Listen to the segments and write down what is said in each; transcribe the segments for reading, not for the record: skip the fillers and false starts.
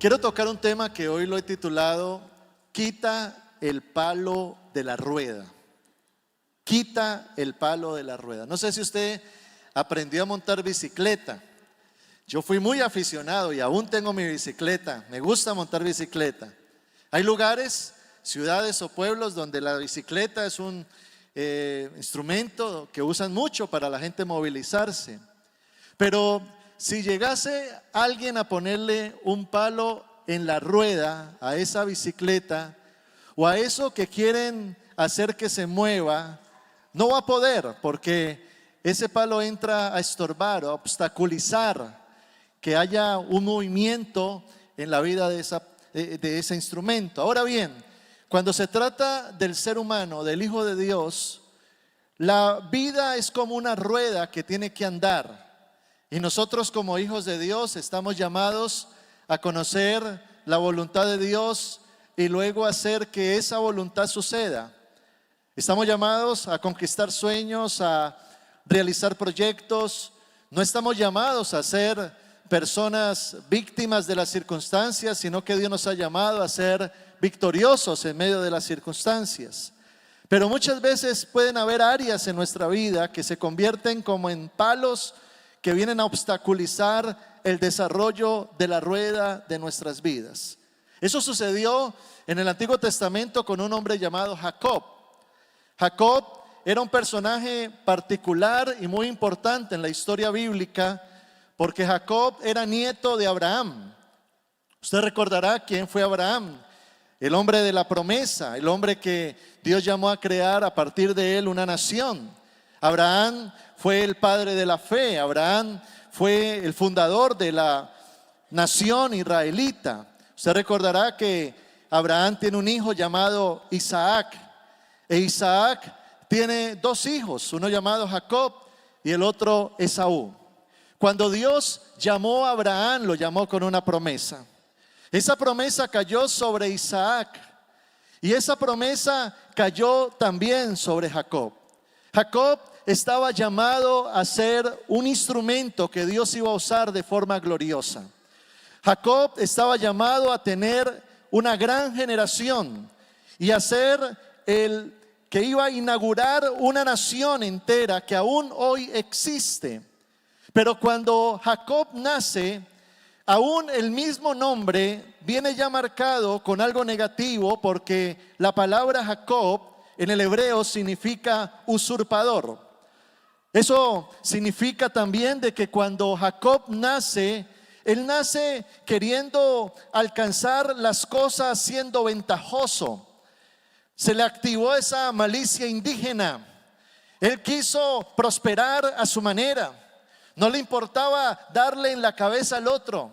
Quiero tocar un tema que hoy lo he titulado Quita el palo de la rueda. Quita el palo de la rueda. No sé si usted aprendió a montar bicicleta. Yo fui muy aficionado y aún tengo mi bicicleta. Me gusta montar bicicleta. Hay lugares, ciudades o pueblos donde la bicicleta es un instrumento que usan mucho para la gente movilizarse. Pero si llegase alguien a ponerle un palo en la rueda a esa bicicleta o a eso que quieren hacer que se mueva, no va a poder, porque ese palo entra a estorbar, a obstaculizar que haya un movimiento en la vida de ese instrumento. Ahora bien, cuando se trata del ser humano, del Hijo de Dios, la vida es como una rueda que tiene que andar. Y nosotros como hijos de Dios estamos llamados a conocer la voluntad de Dios y luego hacer que esa voluntad suceda. Estamos llamados a conquistar sueños, a realizar proyectos. No estamos llamados a ser personas víctimas de las circunstancias, sino que Dios nos ha llamado a ser victoriosos en medio de las circunstancias. Pero muchas veces pueden haber áreas en nuestra vida que se convierten como en palos que vienen a obstaculizar el desarrollo de la rueda de nuestras vidas. Eso sucedió en el Antiguo Testamento con un hombre llamado Jacob. Jacob era un personaje particular y muy importante en la historia bíblica porque Jacob era nieto de Abraham. Usted recordará quién fue Abraham, el hombre de la promesa, el hombre que Dios llamó a crear a partir de él una nación. Abraham fue el padre de la fe. Abraham fue el fundador de la nación israelita. Usted recordará que Abraham tiene un hijo llamado Isaac. E Isaac tiene dos hijos, uno llamado Jacob y el otro Esaú. Cuando Dios llamó a Abraham, lo llamó con una promesa. Esa promesa cayó sobre Isaac y esa promesa cayó también sobre Jacob. Jacob estaba llamado a ser un instrumento que Dios iba a usar de forma gloriosa. Jacob estaba llamado a tener una gran generación y a ser el que iba a inaugurar una nación entera que aún hoy existe. Pero cuando Jacob nace, aún el mismo nombre viene ya marcado con algo negativo, porque la palabra Jacob en el hebreo significa usurpador. Eso significa también de que cuando Jacob nace, él nace queriendo alcanzar las cosas siendo ventajoso. Se le activó esa malicia indígena. Él quiso prosperar a su manera. No le importaba darle en la cabeza al otro.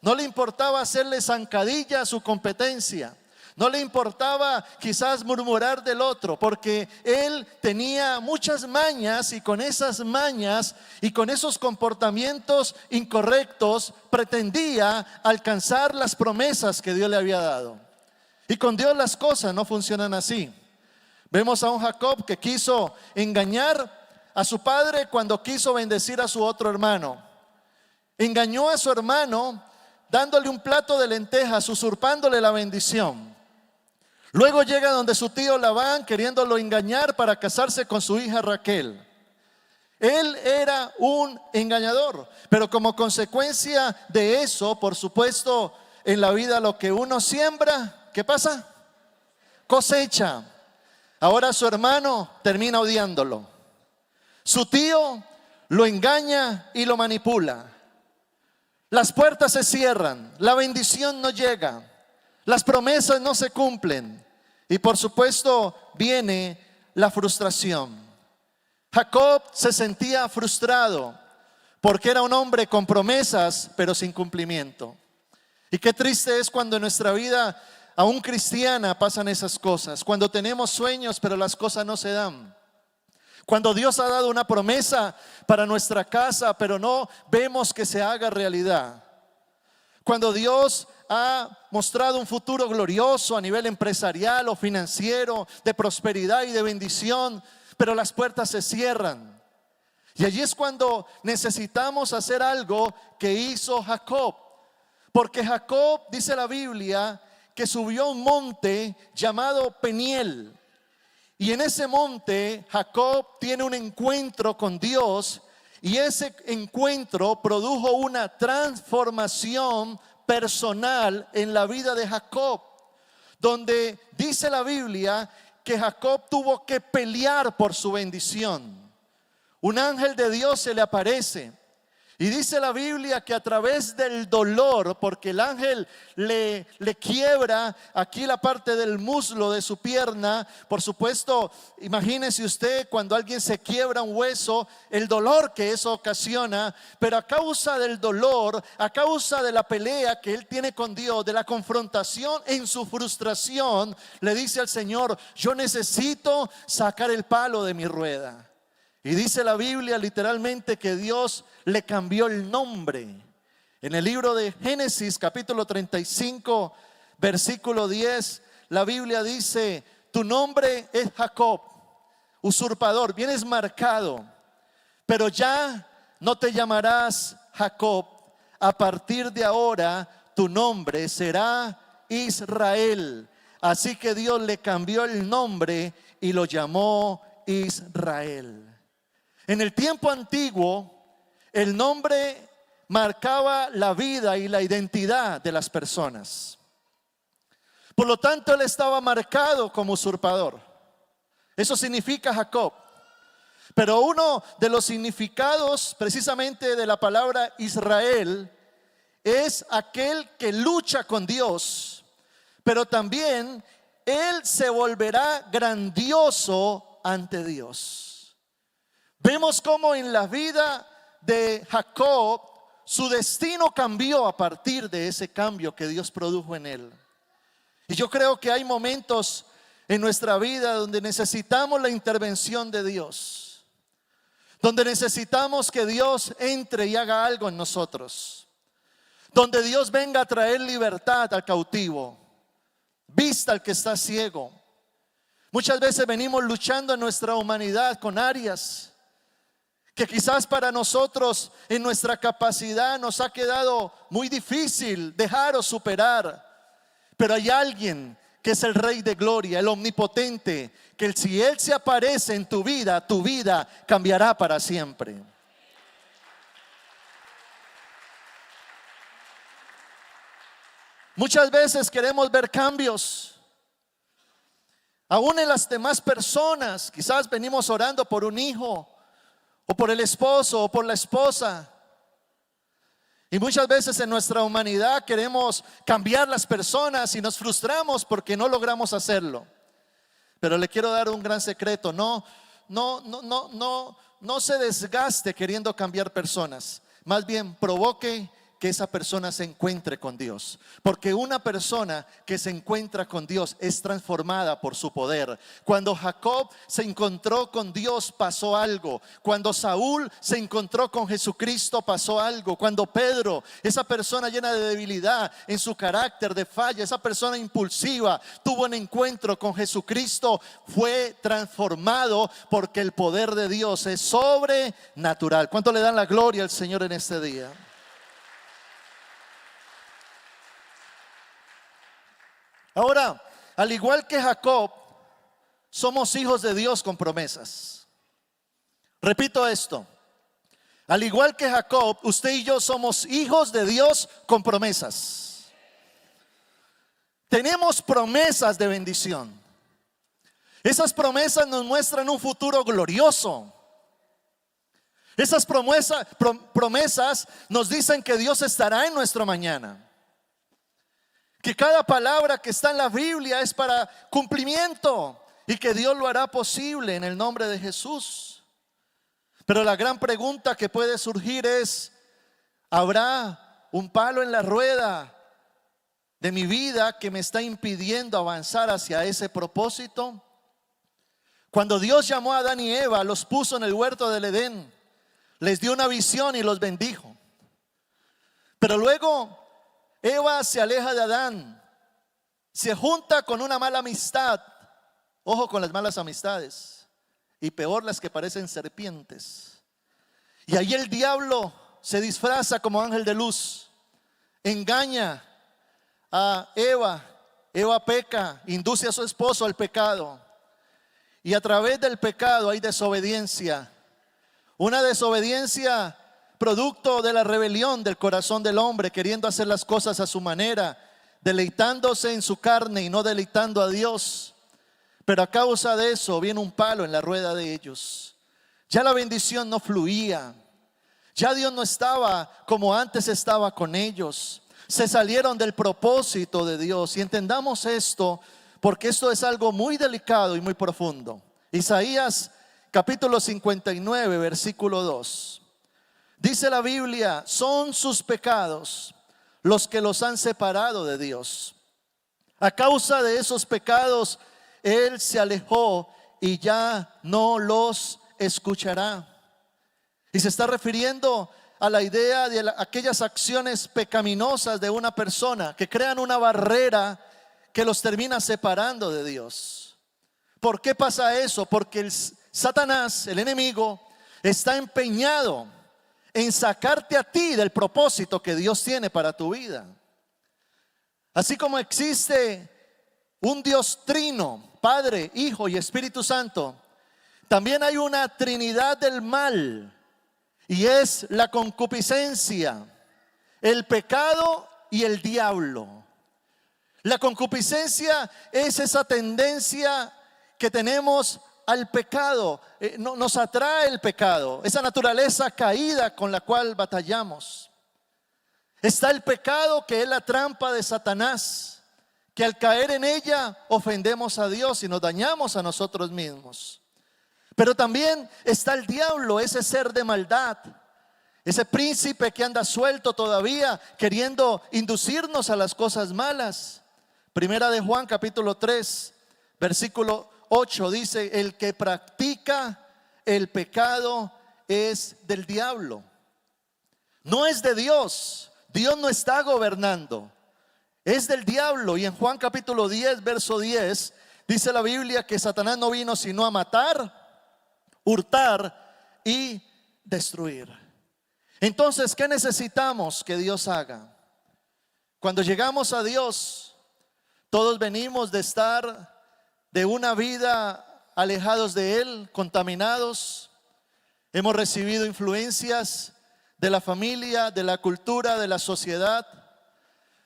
No le importaba hacerle zancadilla a su competencia. No le importaba quizás murmurar del otro, porque él tenía muchas mañas y con esas mañas y con esos comportamientos incorrectos pretendía alcanzar las promesas que Dios le había dado. Y con Dios las cosas no funcionan así. Vemos a un Jacob que quiso engañar a su padre cuando quiso bendecir a su otro hermano. Engañó a su hermano dándole un plato de lentejas, usurpándole la bendición. Luego llega donde su tío Labán queriéndolo engañar para casarse con su hija Raquel. Él era un engañador, pero como consecuencia de eso, por supuesto, en la vida lo que uno siembra, ¿qué pasa? Cosecha. Ahora su hermano termina odiándolo. Su tío lo engaña y lo manipula. Las puertas se cierran, la bendición no llega, las promesas no se cumplen y por supuesto viene la frustración. Jacob se sentía frustrado porque era un hombre con promesas pero sin cumplimiento. Y qué triste es cuando en nuestra vida, aún cristiana, pasan esas cosas. Cuando tenemos sueños pero las cosas no se dan. Cuando Dios ha dado una promesa para nuestra casa, pero no vemos que se haga realidad. Cuando Dios ha mostrado un futuro glorioso a nivel empresarial o financiero, de prosperidad y de bendición, pero las puertas se cierran. Y allí es cuando necesitamos hacer algo que hizo Jacob. Porque Jacob, dice la Biblia, que subió a un monte llamado Peniel. Y en ese monte Jacob tiene un encuentro con Dios, y ese encuentro produjo una transformación personal en la vida de Jacob, donde dice la Biblia que Jacob tuvo que pelear por su bendición. Un ángel de Dios se le aparece y dice la Biblia que a través del dolor, porque el ángel le quiebra aquí la parte del muslo de su pierna. Por supuesto, imagínese usted cuando alguien se quiebra un hueso, el dolor que eso ocasiona. Pero a causa del dolor, a causa de la pelea que él tiene con Dios, de la confrontación, en su frustración, le dice al Señor: yo necesito sacar el palo de mi rueda. Y dice la Biblia literalmente que Dios le cambió el nombre. En el libro de Génesis capítulo 35 versículo 10, la Biblia dice: tu nombre es Jacob, usurpador, vienes marcado, pero ya no te llamarás Jacob. A partir de ahora tu nombre será Israel. Así que Dios le cambió el nombre y lo llamó Israel. En el tiempo antiguo, el nombre marcaba la vida y la identidad de las personas. Por lo tanto, él estaba marcado como usurpador. Eso significa Jacob. Pero uno de los significados precisamente de la palabra Israel es aquel que lucha con Dios, pero también él se volverá grandioso ante Dios. Vemos cómo en la vida de Jacob su destino cambió a partir de ese cambio que Dios produjo en él. Y yo creo que hay momentos en nuestra vida donde necesitamos la intervención de Dios, donde necesitamos que Dios entre y haga algo en nosotros, donde Dios venga a traer libertad al cautivo, vista al que está ciego. Muchas veces venimos luchando en nuestra humanidad con áreas que quizás para nosotros en nuestra capacidad nos ha quedado muy difícil dejar o superar. Pero hay alguien que es el Rey de Gloria, el Omnipotente, que si Él se aparece en tu vida cambiará para siempre. Muchas veces queremos ver cambios, aún en las demás personas. Quizás venimos orando por un hijo, o por el esposo, o por la esposa. Y muchas veces en nuestra humanidad queremos cambiar las personas y nos frustramos porque no logramos hacerlo. Pero le quiero dar un gran secreto: no se desgaste queriendo cambiar personas. Más bien provoque que esa persona se encuentre con Dios, porque una persona que se encuentra con Dios es transformada por su poder. Cuando Jacob se encontró con Dios, pasó algo. Cuando Saúl se encontró con Jesucristo, pasó algo. Cuando Pedro, esa persona llena de debilidad en su carácter, de falla, esa persona impulsiva, tuvo un encuentro con Jesucristo, fue transformado, porque el poder de Dios es sobrenatural. ¿Cuánto le dan la gloria al Señor en este día? Ahora, al igual que Jacob, somos hijos de Dios con promesas. Repito esto: al igual que Jacob, usted y yo somos hijos de Dios con promesas. Tenemos promesas de bendición. Esas promesas nos muestran un futuro glorioso. Esas promesas nos dicen que Dios estará en nuestro mañana, que cada palabra que está en la Biblia es para cumplimiento y que Dios lo hará posible en el nombre de Jesús. Pero la gran pregunta que puede surgir es: ¿habrá un palo en la rueda de mi vida que me está impidiendo avanzar hacia ese propósito? Cuando Dios llamó a Adán y Eva, los puso en el huerto del Edén, les dio una visión y los bendijo. Pero luego Eva se aleja de Adán, se junta con una mala amistad. Ojo con las malas amistades, y peor las que parecen serpientes. Y ahí el diablo se disfraza como ángel de luz. engaña a Eva. Eva peca, induce a su esposo al pecado. Y a través del pecado hay desobediencia. Una desobediencia producto de la rebelión del corazón del hombre, queriendo hacer las cosas a su manera, deleitándose en su carne y no deleitando a Dios. Pero a causa de eso viene un palo en la rueda de ellos. Ya la bendición no fluía. Ya Dios no estaba como antes estaba con ellos. Se salieron del propósito de Dios. Y entendamos esto, porque esto es algo muy delicado y muy profundo. Isaías capítulo 59, versículo 2. Dice la Biblia: son sus pecados los que los han separado de Dios. A causa de esos pecados, Él se alejó y ya no los escuchará. Y se está refiriendo a la idea de aquellas acciones pecaminosas de una persona que crean una barrera que los termina separando de Dios. ¿Por qué pasa eso? Porque Satanás, el enemigo, está empeñado en sacarte a ti del propósito que Dios tiene para tu vida. Así como existe un Dios trino, Padre, Hijo y Espíritu Santo, también hay una trinidad del mal, y es la concupiscencia, el pecado y el diablo. La concupiscencia es esa tendencia que tenemos al pecado. Nos atrae el pecado, esa naturaleza caída con la cual batallamos. Está el pecado, que es la trampa de Satanás, que al caer en ella ofendemos a Dios y nos dañamos a nosotros mismos. Pero también está el diablo, ese ser de maldad, ese príncipe que anda suelto todavía, queriendo inducirnos a las cosas malas. Primera de Juan capítulo 3, versículo 8 dice: el que practica el pecado es del diablo, no es de Dios. Dios no está gobernando, es del diablo. Y en Juan capítulo 10, verso 10, dice la Biblia que Satanás no vino sino a matar, hurtar y destruir. Entonces, ¿qué necesitamos que Dios haga? Cuando llegamos a Dios, todos venimos de estar de una vida alejados de Él, contaminados. Hemos recibido influencias de la familia, de la cultura, de la sociedad.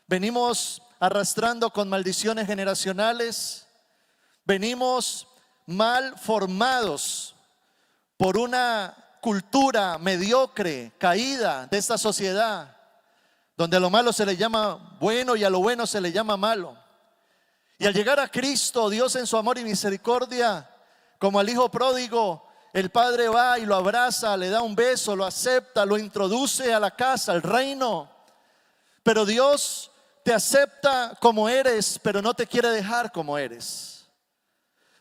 Venimos arrastrando con maldiciones generacionales. Venimos mal formados por una cultura mediocre, caída de esta sociedad, donde a lo malo se le llama bueno y a lo bueno se le llama malo. Y al llegar a Cristo, Dios en su amor y misericordia, como al hijo pródigo, el padre va y lo abraza, le da un beso, lo acepta, lo introduce a la casa, al reino. Pero Dios te acepta como eres, pero no te quiere dejar como eres.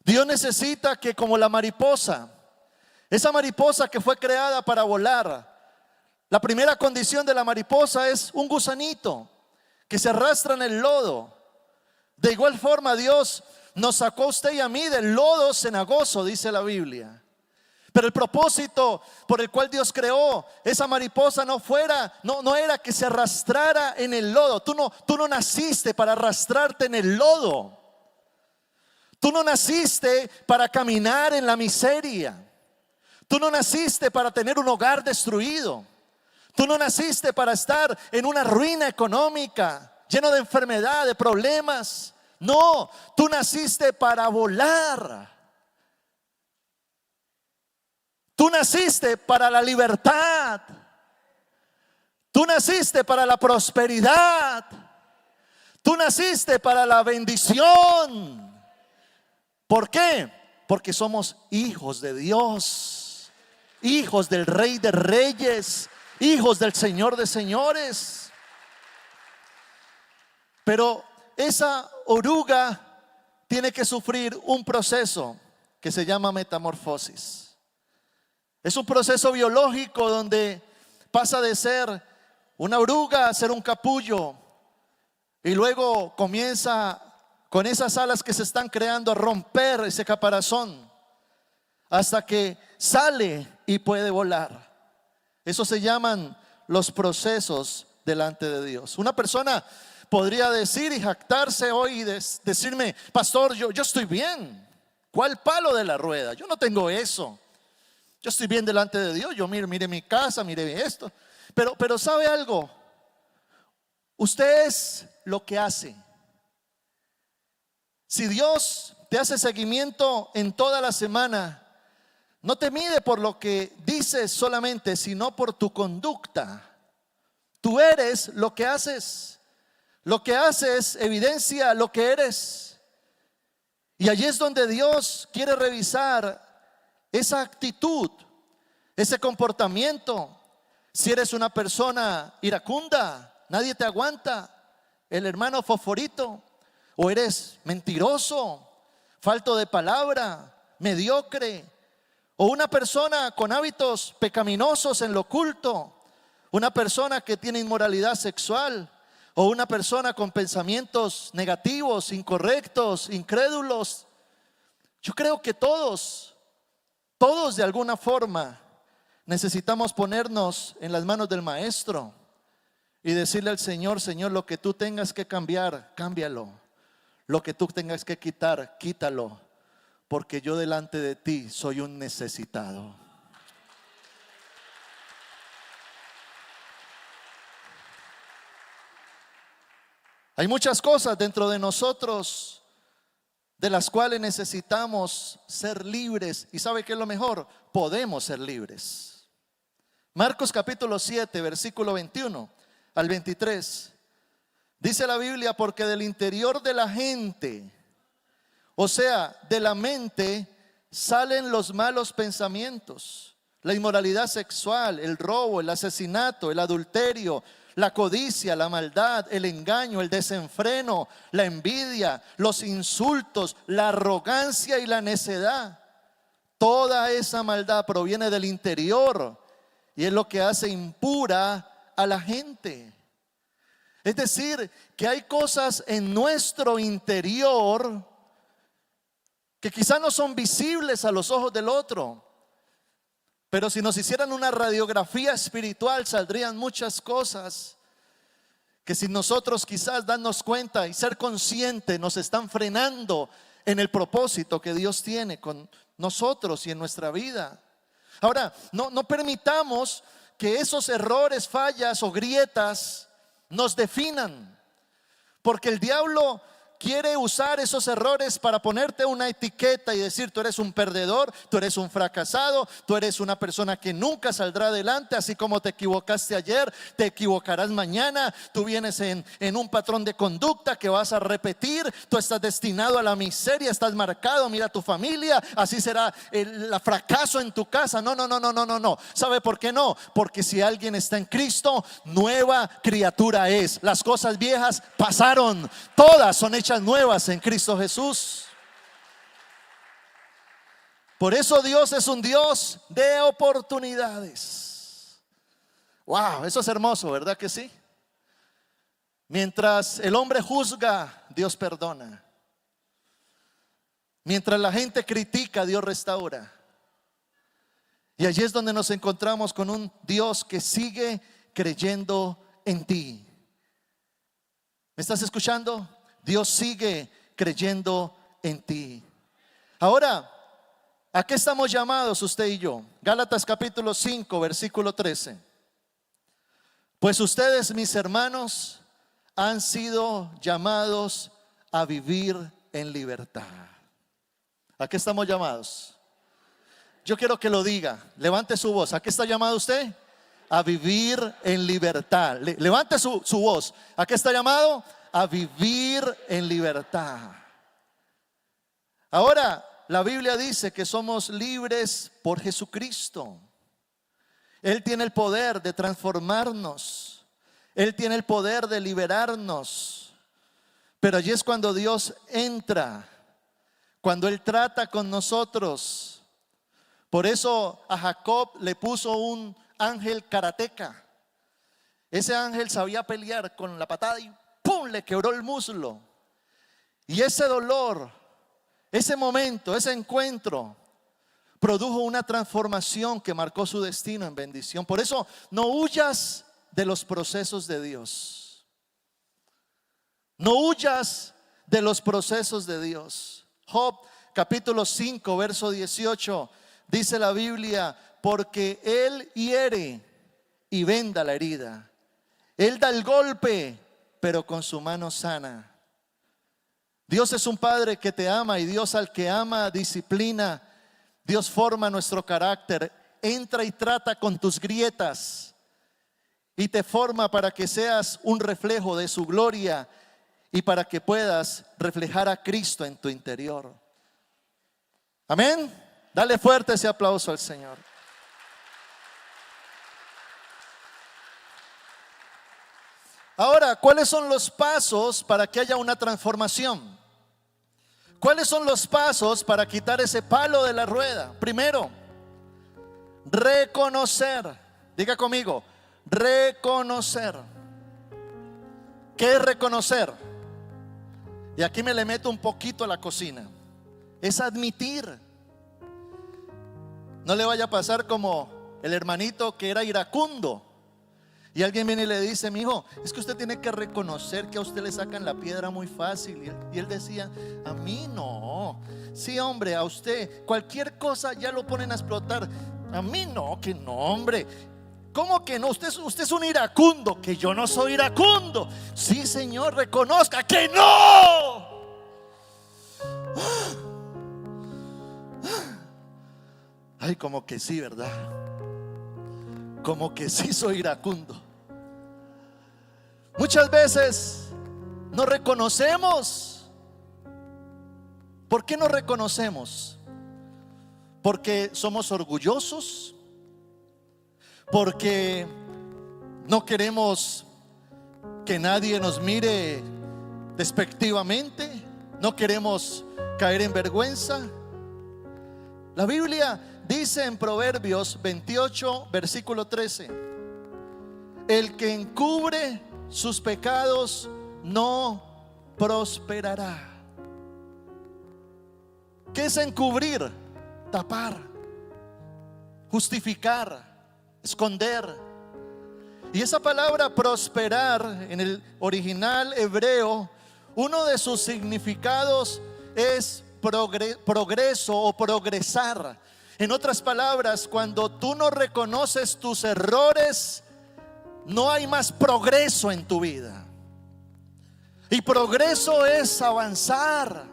Dios necesita que, como la mariposa, esa mariposa que fue creada para volar, la primera condición de la mariposa es un gusanito que se arrastra en el lodo. De igual forma, Dios nos sacó a usted y a mí del lodo cenagoso, dice la Biblia. Pero el propósito por el cual Dios creó esa mariposa no era que se arrastrara en el lodo. Tú no naciste para arrastrarte en el lodo. Tú no naciste para caminar en la miseria. Tú no naciste para tener un hogar destruido. Tú no naciste para estar en una ruina económica, lleno de enfermedad, de problemas. No, tú naciste para volar. Tú naciste para la libertad. Tú naciste para la prosperidad. Tú naciste para la bendición. ¿Por qué? Porque somos hijos de Dios, hijos del Rey de Reyes, hijos del Señor de Señores. Pero esa oruga tiene que sufrir un proceso que se llama metamorfosis. Es un proceso biológico donde pasa de ser una oruga a ser un capullo, y luego comienza con esas alas que se están creando a romper ese caparazón hasta que sale y puede volar. Eso se llaman los procesos delante de Dios. Una persona podría decir y jactarse hoy y decirme: pastor, yo estoy bien. ¿Cuál palo de la rueda? Yo no tengo eso. Yo estoy bien delante de Dios. Yo mire mi casa, mire esto. Pero ¿sabe algo? Usted es lo que hace. Si Dios te hace seguimiento en toda la semana, no te mide por lo que dices solamente, sino por tu conducta. Tú eres lo que haces. Lo que haces evidencia lo que eres. Y allí es donde Dios quiere revisar esa actitud, ese comportamiento. Si eres una persona iracunda, nadie te aguanta, el hermano fosforito, o eres mentiroso, falto de palabra, mediocre, o una persona con hábitos pecaminosos en lo oculto, una persona que tiene inmoralidad sexual, o una persona con pensamientos negativos, incorrectos, incrédulos. Yo creo que todos de alguna forma necesitamos ponernos en las manos del Maestro y decirle al Señor: Señor, lo que tú tengas que cambiar, cámbialo. Lo que tú tengas que quitar, quítalo, porque yo delante de ti soy un necesitado. Hay muchas cosas dentro de nosotros de las cuales necesitamos ser libres. ¿Y sabe qué es lo mejor? Podemos ser libres. Marcos capítulo 7, versículo 21 al 23. Dice la Biblia: porque del interior de la gente, o sea, de la mente, salen los malos pensamientos, la inmoralidad sexual, el robo, el asesinato, el adulterio, la codicia, la maldad, el engaño, el desenfreno, la envidia, los insultos, la arrogancia y la necedad. Toda esa maldad proviene del interior y es lo que hace impura a la gente. Es decir, que hay cosas en nuestro interior que quizá no son visibles a los ojos del otro, pero si nos hicieran una radiografía espiritual saldrían muchas cosas que, si nosotros quizás darnos cuenta y ser conscientes, nos están frenando en el propósito que Dios tiene con nosotros y en nuestra vida. Ahora, no permitamos que esos errores, fallas o grietas nos definan, porque el diablo quiere usar esos errores para ponerte una etiqueta y decir: tú eres un perdedor, tú eres un fracasado, tú eres una persona que nunca saldrá adelante. Así como te equivocaste ayer, te equivocarás mañana. Tú vienes en un patrón de conducta que vas a repetir. Tú estás destinado a la miseria, estás marcado. Mira tu familia, así será el fracaso en tu casa. No. ¿Sabe por qué no? Porque si alguien está en Cristo, nueva criatura es. Las cosas viejas pasaron, todas son hechas nuevas en Cristo Jesús. Por eso Dios es un Dios de oportunidades. Wow, eso es hermoso, ¿verdad que sí? Mientras el hombre juzga, Dios perdona. Mientras la gente critica, Dios restaura. Y allí es donde nos encontramos con un Dios que sigue creyendo en ti. ¿Me estás escuchando? Dios sigue creyendo en ti. Ahora, ¿a qué estamos llamados usted y yo? Gálatas capítulo 5, versículo 13. Pues ustedes, mis hermanos, han sido llamados a vivir en libertad. ¿A qué estamos llamados? Yo quiero que lo diga. Levante su voz. ¿A qué está llamado usted? A vivir en libertad. Levante su voz. ¿A qué está llamado? A vivir en libertad. Ahora, la Biblia dice que somos libres por Jesucristo. Él tiene el poder de transformarnos. Él tiene el poder de liberarnos. Pero allí es cuando Dios entra, cuando Él trata con nosotros. Por eso a Jacob le puso un ángel karateca. Ese ángel sabía pelear con la patada y ¡pum!, le quebró el muslo. Y ese dolor, ese momento, ese encuentro produjo una transformación que marcó su destino en bendición. Por eso no huyas de los procesos de Dios. No huyas de los procesos de Dios. Job capítulo 5 verso 18 dice la Biblia: porque Él hiere y venda la herida, Él da el golpe, pero con su mano sana. Dios es un Padre que te ama, y Dios al que ama disciplina. Dios forma nuestro carácter, entra y trata con tus grietas y te forma para que seas un reflejo de su gloria y para que puedas reflejar a Cristo en tu interior. Amén. Dale fuerte ese aplauso al Señor. Ahora, ¿cuáles son los pasos para que haya una transformación? ¿Cuáles son los pasos para quitar ese palo de la rueda? Primero, reconocer. Diga conmigo, reconocer. ¿Qué es reconocer? Y aquí me le meto un poquito a la cocina. Es admitir. No le vaya a pasar como el hermanito que era iracundo. Y alguien viene y le dice: mi hijo, es que usted tiene que reconocer que a usted le sacan la piedra muy fácil. Y él decía: a mí no. Sí, hombre, a usted cualquier cosa ya lo ponen a explotar. A mí no, que no, hombre. ¿Cómo que no? Usted es un iracundo. Que yo no soy iracundo. Sí, señor, reconozca que no. Ay, como que sí, ¿verdad? Como que sí soy iracundo. Muchas veces no reconocemos. ¿Por qué no reconocemos? Porque somos orgullosos, porque no queremos que nadie nos mire despectivamente, no queremos caer en vergüenza. La Biblia dice en Proverbios 28 versículo 13: el que encubre sus pecados no prosperará. ¿Qué es encubrir? Tapar, justificar, esconder. Y esa palabra prosperar en el original hebreo, uno de sus significados es progreso o progresar. En otras palabras, cuando tú no reconoces tus errores, no hay más progreso en tu vida. Y progreso es avanzar,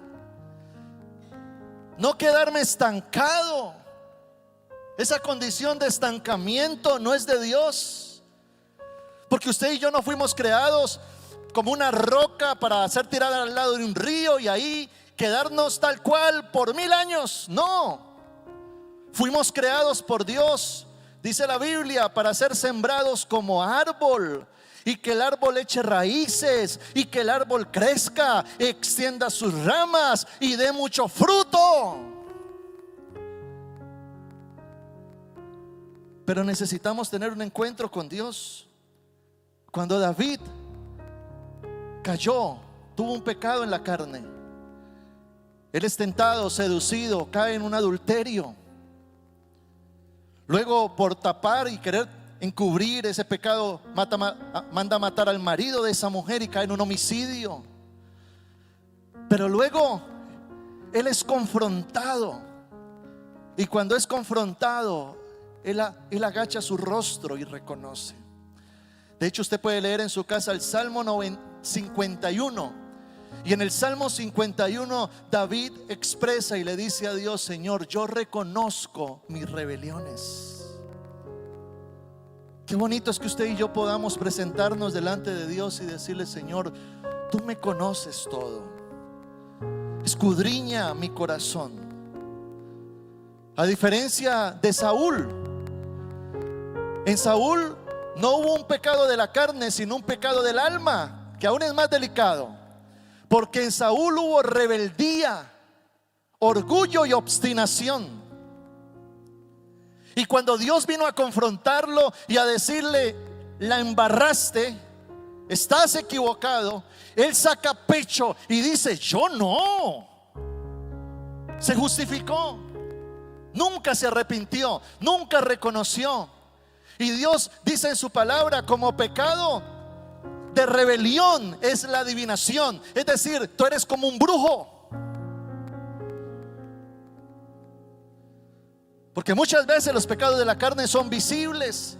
no quedarme estancado. Esa condición de estancamiento no es de Dios, porque usted y yo no fuimos creados como una roca para ser tirada al lado de un río y ahí quedarnos tal cual por 1000 años. No, fuimos creados por Dios, dice la Biblia, para ser sembrados como árbol, y que el árbol eche raíces, y que el árbol crezca, extienda sus ramas y dé mucho fruto. Pero necesitamos tener un encuentro con Dios. Cuando David cayó, tuvo un pecado en la carne. Él es tentado, seducido, cae en un adulterio. Luego, por tapar y querer encubrir ese pecado, manda a matar al marido de esa mujer y cae en un homicidio. Pero luego él es confrontado, y cuando es confrontado, él agacha su rostro y reconoce. De hecho, usted puede leer en su casa el Salmo 51. Y en el Salmo 51 David expresa y le dice a Dios: Señor, yo reconozco mis rebeliones. Qué bonito es que usted y yo podamos presentarnos delante de Dios y decirle: Señor, tú me conoces todo, escudriña mi corazón. A diferencia de Saúl, en Saúl no hubo un pecado de la carne, sino un pecado del alma, que aún es más delicado. Porque en Saúl hubo rebeldía, orgullo y obstinación. Y cuando Dios vino a confrontarlo y a decirle: la embarraste, estás equivocado, él saca pecho y dice: yo no. Se justificó, nunca se arrepintió, nunca reconoció. Y Dios dice en su palabra, como pecado de rebelión es la adivinación. Es decir, tú eres como un brujo. Porque muchas veces los pecados de la carne son visibles,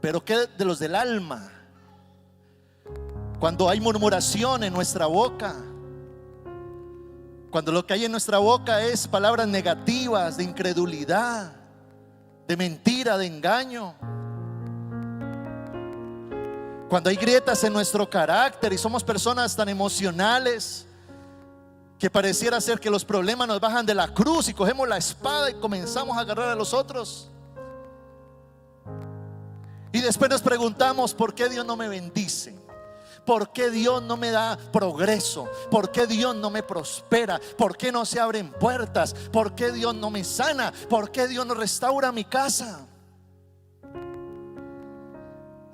pero ¿qué de los del alma? Cuando hay murmuración en nuestra boca, cuando lo que hay en nuestra boca es palabras negativas, de incredulidad, de mentira, de engaño. Cuando hay grietas en nuestro carácter y somos personas tan emocionales que pareciera ser que los problemas nos bajan de la cruz y cogemos la espada y comenzamos a agarrar a los otros. Y después nos preguntamos, ¿por qué Dios no me bendice? ¿Por qué Dios no me da progreso? ¿Por qué Dios no me prospera? ¿Por qué no se abren puertas? ¿Por qué Dios no me sana? ¿Por qué Dios no restaura mi casa?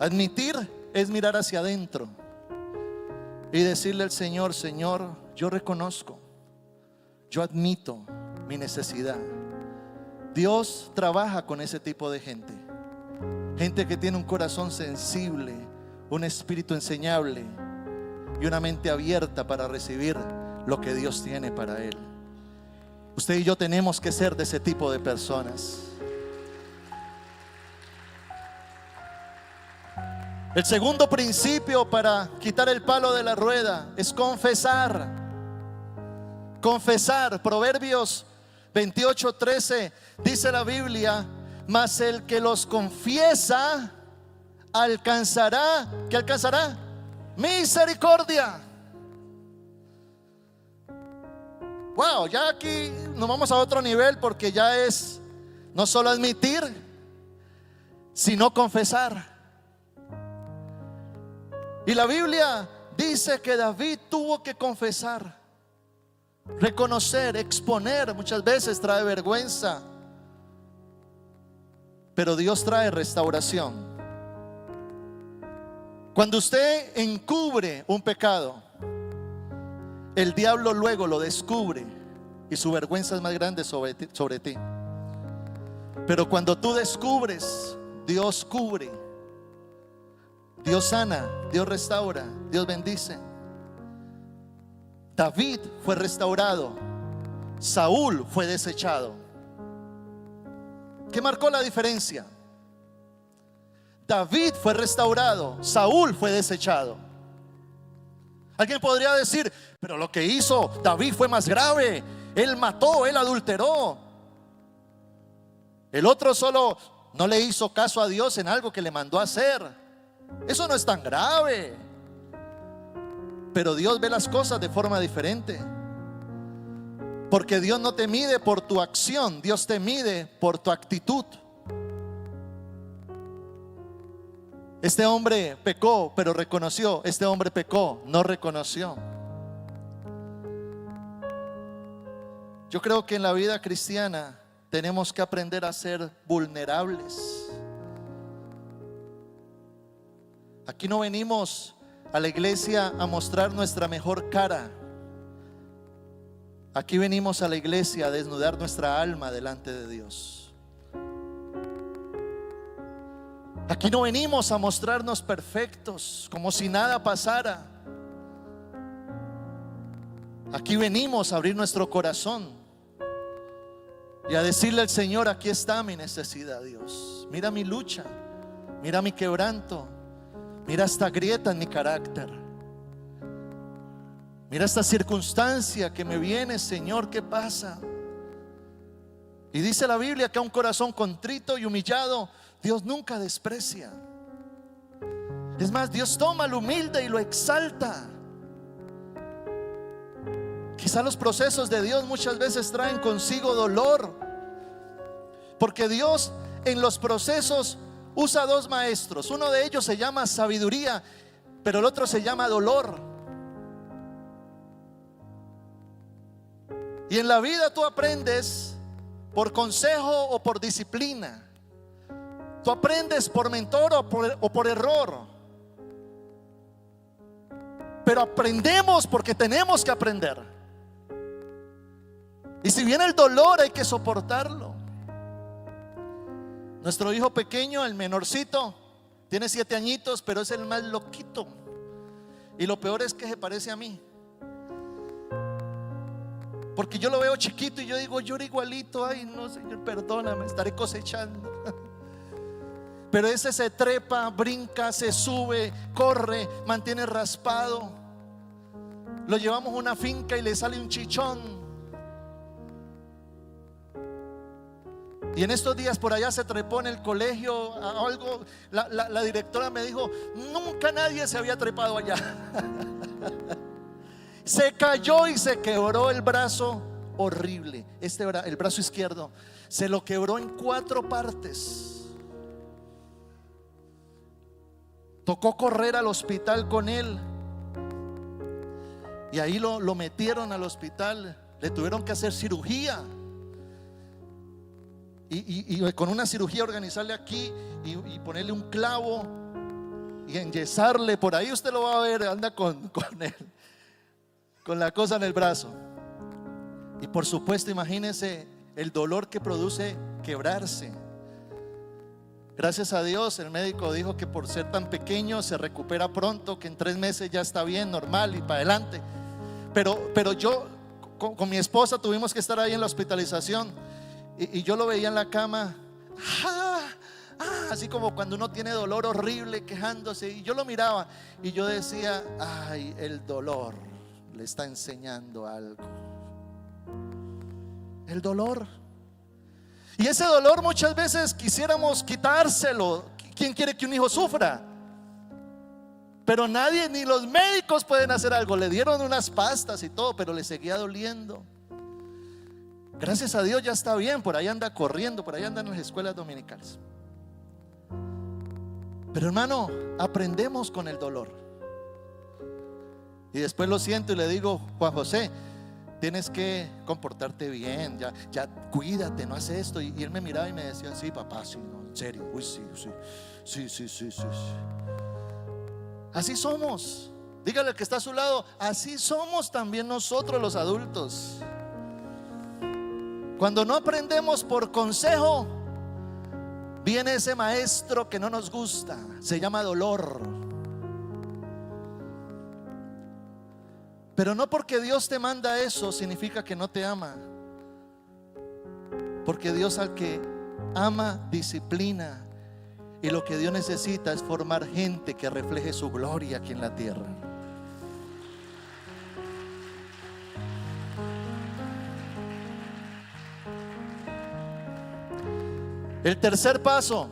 Admitir es mirar hacia adentro y decirle al Señor: Señor, yo reconozco, yo admito mi necesidad. Dios trabaja con ese tipo de gente. Gente que tiene un corazón sensible, un espíritu enseñable y una mente abierta para recibir lo que Dios tiene para él. Usted y yo tenemos que ser de ese tipo de personas. El segundo principio para quitar el palo de la rueda es confesar. Confesar. Proverbios 28:13 dice la Biblia: mas el que los confiesa alcanzará, ¿qué alcanzará? Misericordia. Wow, ya aquí nos vamos a otro nivel, porque ya es no solo admitir, sino confesar. Y la Biblia dice que David tuvo que confesar, reconocer, exponer. Muchas veces trae vergüenza, pero Dios trae restauración. Cuando usted encubre un pecado, el diablo luego lo descubre y su vergüenza es más grande sobre ti. Pero cuando tú descubres, Dios cubre, Dios sana, Dios restaura, Dios bendice. David fue restaurado, Saúl fue desechado. ¿Qué marcó la diferencia? David fue restaurado, Saúl fue desechado. Alguien podría decir: pero lo que hizo David fue más grave. Él mató, él adulteró. El otro solo no le hizo caso a Dios en algo que le mandó a hacer. Eso no es tan grave. Pero Dios ve las cosas de forma diferente, porque Dios no te mide por tu acción, Dios te mide por tu actitud. Este hombre pecó, pero reconoció. Este hombre pecó, no reconoció. Yo creo que en la vida cristiana tenemos que aprender a ser vulnerables. Aquí no venimos a la iglesia a mostrar nuestra mejor cara. Aquí venimos a la iglesia a desnudar nuestra alma delante de Dios. Aquí no venimos a mostrarnos perfectos, como si nada pasara. Aquí venimos a abrir nuestro corazón y a decirle al Señor: aquí está mi necesidad, Dios. Mira mi lucha, mira mi quebranto, mira esta grieta en mi carácter, mira esta circunstancia que me viene, Señor, ¿qué pasa? Y dice la Biblia que a un corazón contrito y humillado Dios nunca desprecia. Es más, Dios toma al humilde y lo exalta. Quizá los procesos de Dios muchas veces traen consigo dolor, porque Dios en los procesos usa dos maestros. Uno de ellos se llama sabiduría, pero el otro se llama dolor. Y en la vida tú aprendes por consejo o por disciplina. Tú aprendes por mentor o por error. Pero aprendemos porque tenemos que aprender. Y si viene el dolor, hay que soportarlo. Nuestro hijo pequeño, el menorcito, tiene 7 añitos, pero es el más loquito. Y lo peor es que se parece a mí. Porque yo lo veo chiquito y yo digo, yo era igualito. Ay, no, Señor, perdóname, estaré cosechando. Pero ese se trepa, brinca, se sube, corre, mantiene raspado. Lo llevamos a una finca y le sale un chichón. Y en estos días por allá se trepó en el colegio a algo. La directora me dijo, nunca nadie se había trepado allá. Se cayó y se quebró el brazo horrible. El brazo izquierdo se lo quebró en 4 partes. Tocó correr al hospital con él. Y ahí lo metieron al hospital. Le tuvieron que hacer cirugía. Y con una cirugía organizarle aquí y ponerle un clavo y enyesarle. Por ahí usted lo va a ver, anda con él, con la cosa en el brazo. Y por supuesto, imagínese el dolor que produce quebrarse. Gracias a Dios, el médico dijo que por ser tan pequeño se recupera pronto, que en 3 meses ya está bien, normal y para adelante. Pero yo con mi esposa tuvimos que estar ahí en la hospitalización. Y yo lo veía en la cama, así como cuando uno tiene dolor horrible, quejándose. Y yo lo miraba y yo decía, ay, el dolor le está enseñando algo. El dolor. Y ese dolor muchas veces quisiéramos quitárselo. ¿Quién quiere que un hijo sufra? Pero nadie, ni los médicos pueden hacer algo. Le dieron unas pastas y todo, pero le seguía doliendo. Gracias a Dios ya está bien, por ahí anda corriendo, por ahí anda en las escuelas dominicales. Pero hermano, aprendemos con el dolor. Y después lo siento y le digo, Juan José, tienes que comportarte bien, ya cuídate, no haces esto. Y él me miraba y me decía, sí papá, sí, no, en serio, uy, sí. Así somos. Dígale al que está a su lado, así somos también nosotros los adultos. Cuando no aprendemos por consejo, viene ese maestro que no nos gusta, se llama dolor. Pero no porque Dios te manda eso significa que no te ama. Porque Dios al que ama disciplina. Y lo que Dios necesita es formar gente que refleje su gloria aquí en la tierra. El tercer paso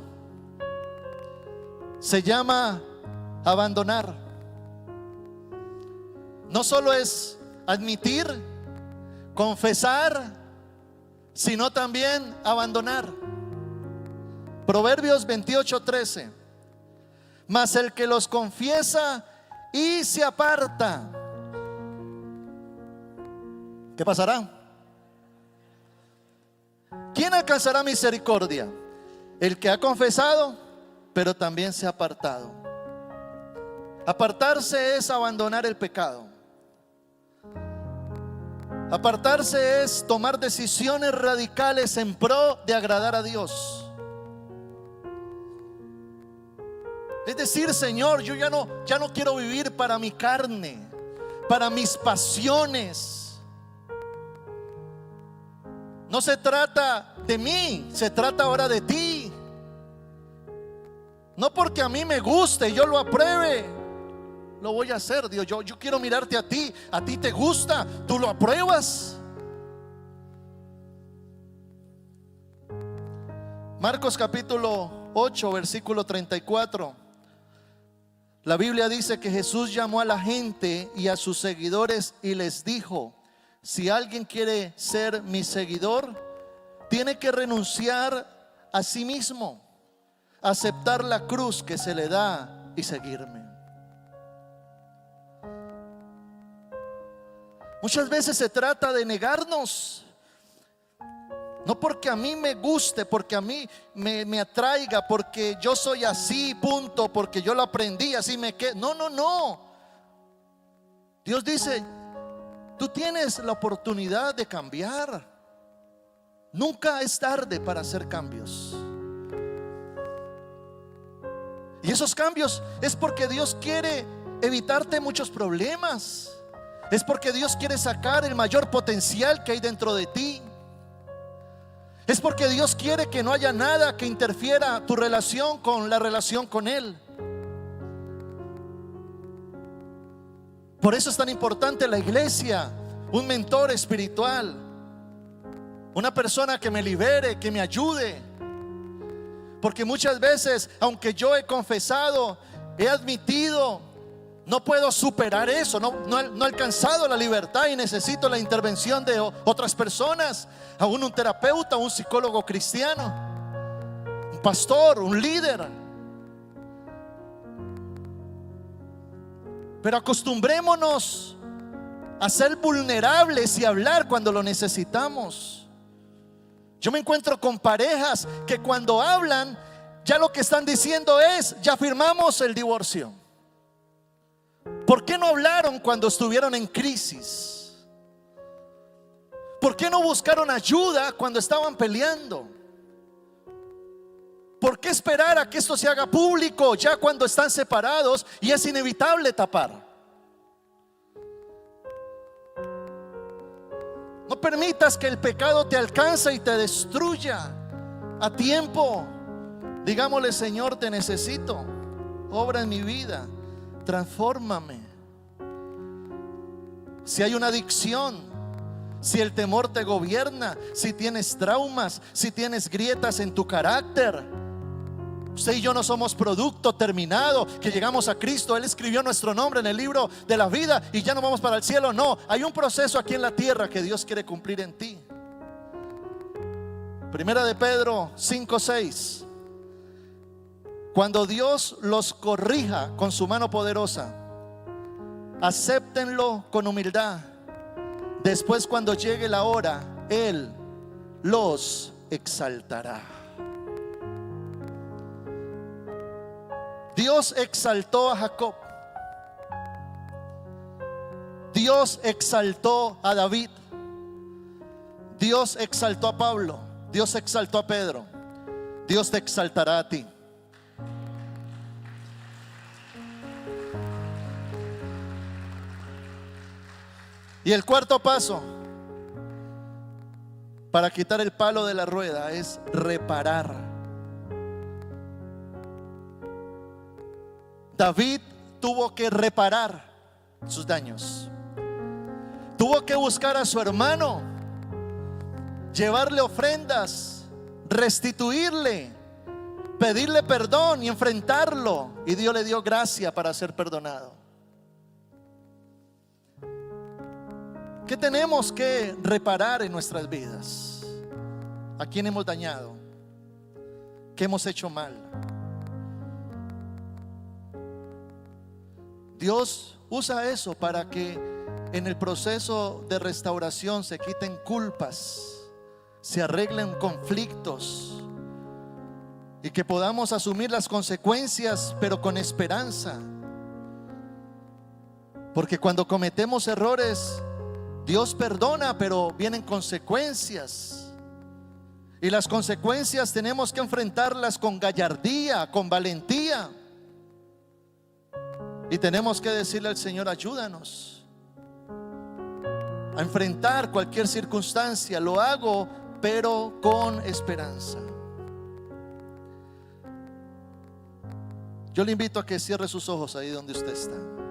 se llama abandonar. No solo es admitir, confesar, sino también abandonar. Proverbios 28:13. Mas el que los confiesa y se aparta, ¿qué pasará? ¿Quién alcanzará misericordia? El que ha confesado, pero también se ha apartado. Apartarse es abandonar el pecado. Apartarse es tomar decisiones radicales en pro de agradar a Dios. Es decir, Señor, yo ya no quiero vivir para mi carne, para mis pasiones. No se trata de mí, se trata ahora de ti. No porque a mí me guste y yo lo apruebe, lo voy a hacer, Dios. Yo quiero mirarte a ti te gusta, tú lo apruebas. Marcos capítulo 8, versículo 34. La Biblia dice que Jesús llamó a la gente y a sus seguidores y les dijo: si alguien quiere ser mi seguidor, tiene que renunciar a sí mismo, aceptar la cruz que se le da y seguirme. Muchas veces se trata de negarnos. No porque a mí me guste, porque a mí me atraiga, porque yo soy así, punto, porque yo lo aprendí, así me quedo. No. Dios dice: tú tienes la oportunidad de cambiar. Nunca es tarde para hacer cambios. Y esos cambios es porque Dios quiere evitarte muchos problemas. Es porque Dios quiere sacar el mayor potencial que hay dentro de ti. Es porque Dios quiere que no haya nada que interfiera tu relación con la relación con Él. Por eso es tan importante la iglesia, un mentor espiritual, una persona que me libere, que me ayude. Porque muchas veces, aunque yo he confesado, he admitido, no puedo superar eso, no he alcanzado la libertad y necesito la intervención de otras personas, aún un terapeuta, un psicólogo cristiano, un pastor, un líder. Pero acostumbrémonos a ser vulnerables y hablar cuando lo necesitamos. Yo me encuentro con parejas que cuando hablan, ya lo que están diciendo es: ya firmamos el divorcio. ¿Por qué no hablaron cuando estuvieron en crisis? ¿Por qué no buscaron ayuda cuando estaban peleando? ¿Por qué esperar a que esto se haga público ya cuando están separados y es inevitable tapar? No permitas que el pecado te alcance y te destruya a tiempo. Digámosle: Señor, te necesito, obra en mi vida, transfórmame. Si hay una adicción, si el temor te gobierna, si tienes traumas, si tienes grietas en tu carácter. Usted y yo no somos producto terminado que llegamos a Cristo. Él escribió nuestro nombre en el libro de la vida y ya no vamos para el cielo. No, hay un proceso aquí en la tierra que Dios quiere cumplir en ti. Primera de Pedro 5:6. Cuando Dios los corrija con su mano poderosa, acéptenlo con humildad. Después, cuando llegue la hora, Él los exaltará. Dios exaltó a Jacob. Dios exaltó a David. Dios exaltó a Pablo. Dios exaltó a Pedro. Dios te exaltará a ti. Y el cuarto paso para quitar el palo de la rueda es reparar. David tuvo que reparar sus daños. Tuvo que buscar a su hermano, llevarle ofrendas, restituirle, pedirle perdón y enfrentarlo. Y Dios le dio gracia para ser perdonado. ¿Qué tenemos que reparar en nuestras vidas? ¿A quién hemos dañado? ¿Qué hemos hecho mal? Dios usa eso para que en el proceso de restauración se quiten culpas, se arreglen conflictos y que podamos asumir las consecuencias, pero con esperanza. Porque cuando cometemos errores, Dios perdona, pero vienen consecuencias. Y las consecuencias tenemos que enfrentarlas con gallardía, con valentía. Y tenemos que decirle al Señor: ayúdanos a enfrentar cualquier circunstancia. Lo hago, pero con esperanza. Yo le invito a que cierre sus ojos ahí donde usted está.